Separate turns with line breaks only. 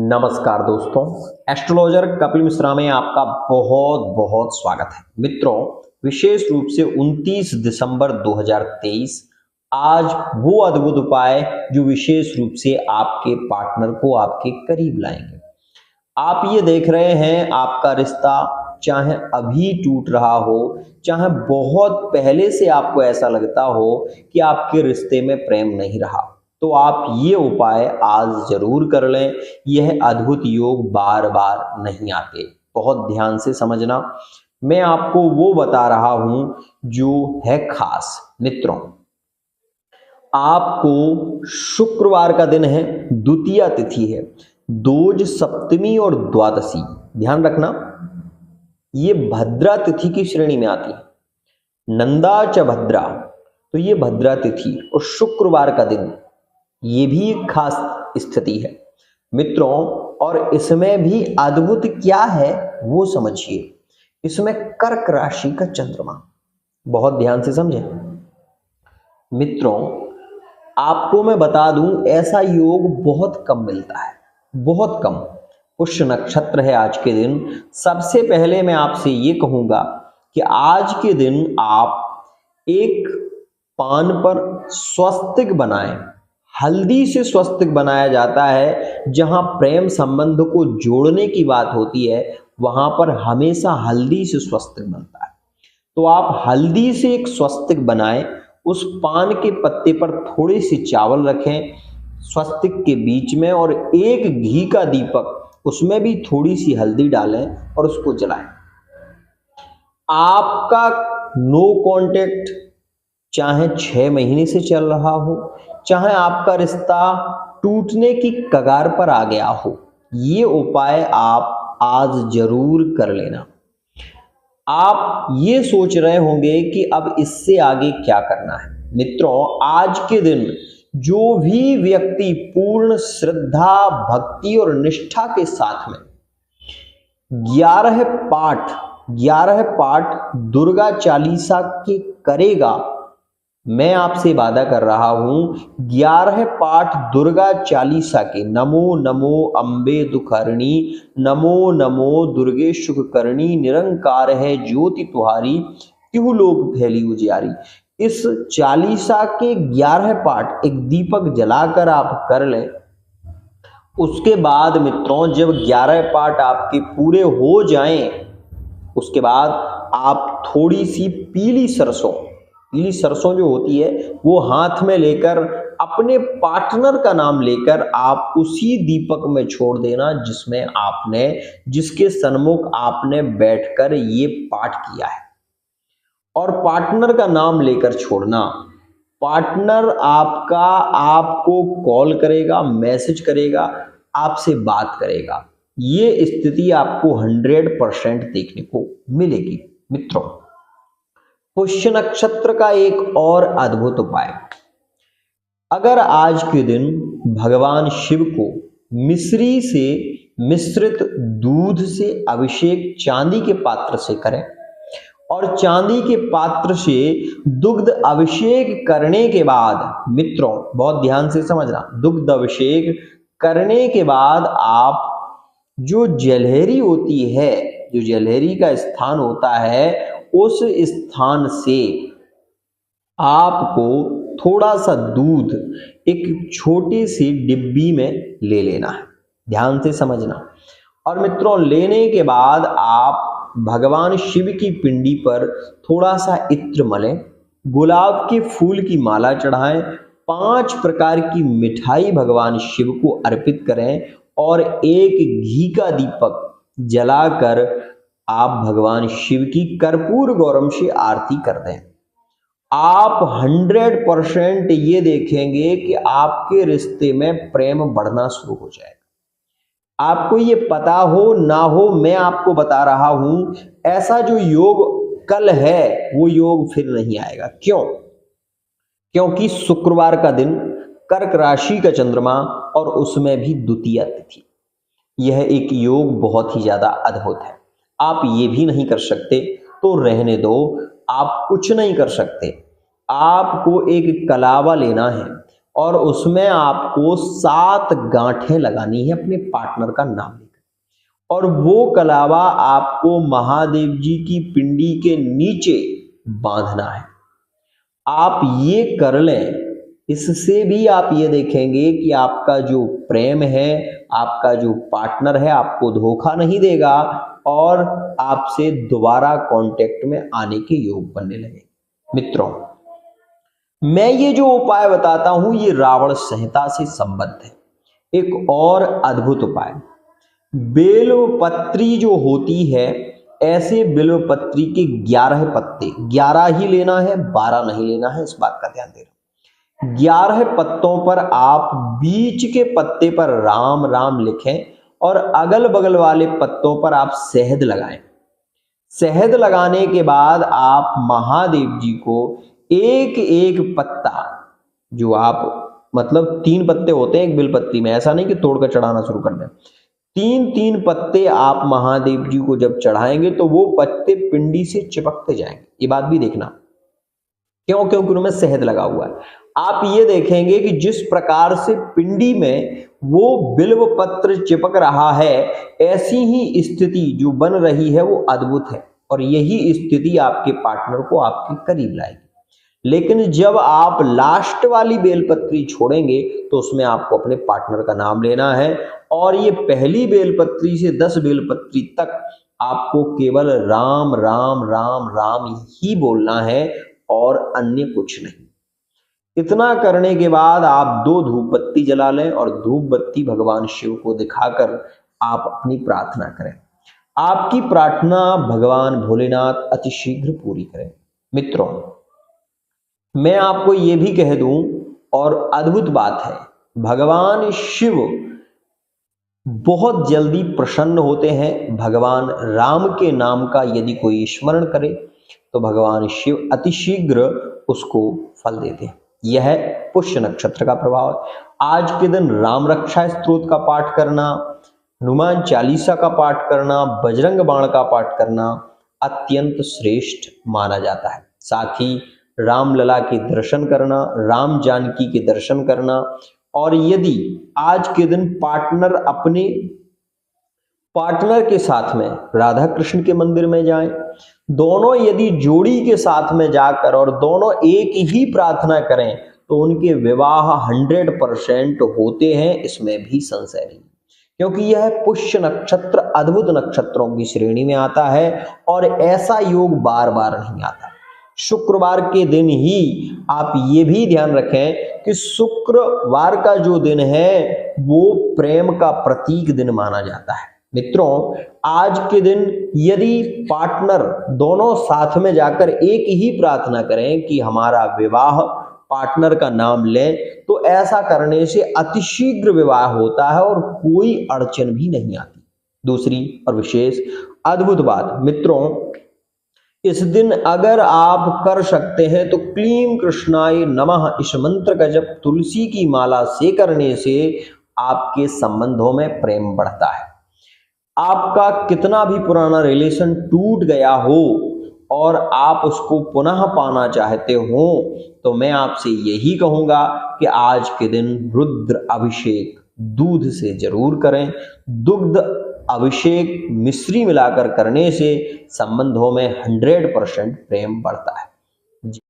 नमस्कार दोस्तों, एस्ट्रोलॉजर कपिल मिश्रा में आपका बहुत बहुत स्वागत है। मित्रों, विशेष रूप से 29 दिसंबर 2023 आज वो अद्भुत उपाय जो विशेष रूप से आपके पार्टनर को आपके करीब लाएंगे। आप ये देख रहे हैं, आपका रिश्ता चाहे अभी टूट रहा हो, चाहे बहुत पहले से आपको ऐसा लगता हो कि आपके रिश्ते में प्रेम नहीं रहा, तो आप ये उपाय आज जरूर कर लें। यह अद्भुत योग बार बार नहीं आते, बहुत ध्यान से समझना। मैं आपको वो बता रहा हूं जो है खास। मित्रों, आपको शुक्रवार का दिन है, द्वितीया तिथि है, दोज, सप्तमी और द्वादशी। ध्यान रखना, ये भद्रा तिथि की श्रेणी में आती है। नंदा च भद्रा, तो ये भद्रा तिथि और शुक्रवार का दिन, ये भी एक खास स्थिति है मित्रों। और इसमें भी अद्भुत क्या है वो समझिए। इसमें कर्क राशि का चंद्रमा, बहुत ध्यान से समझें मित्रों। आपको मैं बता दूं, ऐसा योग बहुत कम मिलता है, बहुत कम। पुष्य नक्षत्र है आज के दिन। सबसे पहले मैं आपसे ये कहूंगा कि आज के दिन आप एक पान पर स्वस्तिक बनाएं। हल्दी से स्वस्तिक बनाया जाता है। जहां प्रेम संबंध को जोड़ने की बात होती है, वहां पर हमेशा हल्दी से स्वस्तिक बनता है। तो आप हल्दी से एक स्वस्तिक बनाएं, उस पान के पत्ते पर थोड़ी सी चावल रखें स्वस्तिक के बीच में, और एक घी का दीपक, उसमें भी थोड़ी सी हल्दी डालें और उसको जलाएं। आपका नो कांटेक्ट चाहे 6 महीने से चल रहा हो, चाहे आपका रिश्ता टूटने की कगार पर आ गया हो, ये उपाय आप आज जरूर कर लेना। आप ये सोच रहे होंगे कि अब इससे आगे क्या करना है। मित्रों, आज के दिन जो भी व्यक्ति पूर्ण श्रद्धा, भक्ति और निष्ठा के साथ में 11 पाठ दुर्गा चालीसा के करेगा, मैं आपसे वादा कर रहा हूं, 11 पाठ दुर्गा चालीसा के, नमो नमो अम्बे दुखहरणी, नमो नमो दुर्गे सुखकरणी, निरंकार है ज्योति तुहारी, तिहु लोक फैली उजियारी। इस चालीसा के 11 पाठ एक दीपक जलाकर आप कर लें। उसके बाद मित्रों, जब 11 पाठ आपके पूरे हो जाएं, उसके बाद आप थोड़ी सी पीली सरसों जो होती है, वो हाथ में लेकर अपने पार्टनर का नाम लेकर आप उसी दीपक में छोड़ देना जिसके सन्मुख आपने बैठकर ये पाठ किया है। और पार्टनर का नाम लेकर छोड़ना। पार्टनर आपका आपको कॉल करेगा, मैसेज करेगा, आपसे बात करेगा। ये स्थिति आपको 100% देखने को मिलेगी। मित्रों, पुष्य नक्षत्र का एक और अद्भुत उपाय, अगर आज के दिन भगवान शिव को मिश्री से मिश्रित दूध से अभिषेक चांदी के पात्र से करें, और चांदी के पात्र से दुग्ध अभिषेक करने के बाद, मित्रों बहुत ध्यान से समझना, दुग्ध अभिषेक करने के बाद आप जो जलहरी होती है, जो जलहरी का स्थान होता है, उस स्थान से आपको थोड़ा सा दूध एक छोटी सी डिब्बी में ले लेना है। ध्यान से समझना। और मित्रों, लेने के बाद आप भगवान शिव की पिंडी पर थोड़ा सा इत्र मलें, गुलाब के फूल की माला चढ़ाएं, 5 प्रकार की मिठाई भगवान शिव को अर्पित करें, और एक घी का दीपक जलाकर आप भगवान शिव की कर्पूर गौरम से आरती कर दें। आप 100% ये देखेंगे कि आपके रिश्ते में प्रेम बढ़ना शुरू हो जाएगा। आपको ये पता हो ना हो, मैं आपको बता रहा हूं, ऐसा जो योग कल है वो योग फिर नहीं आएगा। क्यों? क्योंकि शुक्रवार का दिन, कर्क राशि का चंद्रमा, और उसमें भी द्वितीया तिथि। यह एक योग बहुत ही ज्यादा अद्भुत है। आप ये भी नहीं कर सकते तो रहने दो, आप कुछ नहीं कर सकते। आपको एक कलावा लेना है और उसमें आपको 7 गांठें लगानी है अपने पार्टनर का नाम लेकर, और वो कलावा आपको महादेव जी की पिंडी के नीचे बांधना है। आप ये कर लें, इससे भी आप ये देखेंगे कि आपका जो प्रेम है, आपका जो पार्टनर है, आपको धोखा नहीं देगा और आपसे दोबारा कांटेक्ट में आने के योग बनने लगे। मित्रों, मैं ये जो उपाय बताता हूं ये रावण संहिता से संबद्ध है। एक और अद्भुत उपाय, बेलपत्री जो होती है, ऐसे बेलपत्री के 11 पत्ते, 11 ही लेना है, 12 नहीं लेना है, इस बात का ध्यान देना। 11 पत्तों पर आप बीच के पत्ते पर राम राम लिखें और अगल बगल वाले पत्तों पर आप शहद लगाएं। शहद लगाने के बाद आप महादेव जी को एक एक पत्ता, जो आप मतलब 3 पत्ते होते हैं एक बेलपत्री में, ऐसा नहीं कि तोड़कर चढ़ाना शुरू कर दें, 3-3 पत्ते आप महादेव जी को जब चढ़ाएंगे तो वो पत्ते पिंडी से चिपकते जाएंगे। ये बात भी देखना, क्योंकि उनमें शहद लगा हुआ है। आप ये देखेंगे कि जिस प्रकार से पिंडी में वो बिल्व पत्र चिपक रहा है, ऐसी ही स्थिति जो बन रही है वो अद्भुत है, और यही स्थिति आपके पार्टनर को आपके करीब लाएगी। लेकिन जब आप लास्ट वाली बेलपत्री छोड़ेंगे तो उसमें आपको अपने पार्टनर का नाम लेना है, और ये पहली बेलपत्री से 10 बेलपत्री तक आपको केवल राम राम राम राम ही बोलना है और अन्य कुछ नहीं। इतना करने के बाद आप 2 धूप बत्ती जला लें और धूप बत्ती भगवान शिव को दिखाकर आप अपनी प्रार्थना करें। आपकी प्रार्थना भगवान भोलेनाथ अति शीघ्र पूरी करें। मित्रों, मैं आपको ये भी कह दूं, और अद्भुत बात है, भगवान शिव बहुत जल्दी प्रसन्न होते हैं। भगवान राम के नाम का यदि कोई स्मरण करे तो भगवान शिव अति शीघ्र उसको फल देते हैं। यह पुष्य नक्षत्र का प्रभाव है। आज के दिन राम रक्षा स्तोत्र का पाठ करना, हनुमान चालीसा का पाठ करना, बजरंग बाण का पाठ करना अत्यंत श्रेष्ठ माना जाता है। साथ ही रामलला के दर्शन करना, राम जानकी के दर्शन करना, और यदि आज के दिन पार्टनर अपने पार्टनर के साथ में राधा कृष्ण के मंदिर में जाएं, दोनों यदि जोड़ी के साथ में जाकर और दोनों एक ही प्रार्थना करें तो उनके विवाह 100% होते हैं, इसमें भी संशय नहीं, क्योंकि यह पुष्य नक्षत्र अद्भुत नक्षत्रों की श्रेणी में आता है और ऐसा योग बार बार नहीं आता। शुक्रवार के दिन ही आप ये भी ध्यान रखें कि शुक्रवार का जो दिन है वो प्रेम का प्रतीक दिन माना जाता है। मित्रों, आज के दिन यदि पार्टनर दोनों साथ में जाकर एक ही प्रार्थना करें कि हमारा विवाह, पार्टनर का नाम लें, तो ऐसा करने से अतिशीघ्र विवाह होता है और कोई अड़चन भी नहीं आती। दूसरी और विशेष अद्भुत बात, मित्रों, इस दिन अगर आप कर सकते हैं तो क्लीम कृष्णाय नमः इस मंत्र का जप तुलसी की माला से करने से आपके संबंधों में प्रेम बढ़ता है। आपका कितना भी पुराना रिलेशन टूट गया हो और आप उसको पुनः पाना चाहते हो तो मैं आपसे यही कहूंगा कि आज के दिन रुद्र अभिषेक दूध से जरूर करें। दुग्ध अभिषेक मिश्री मिलाकर करने से संबंधों में 100% प्रेम बढ़ता है।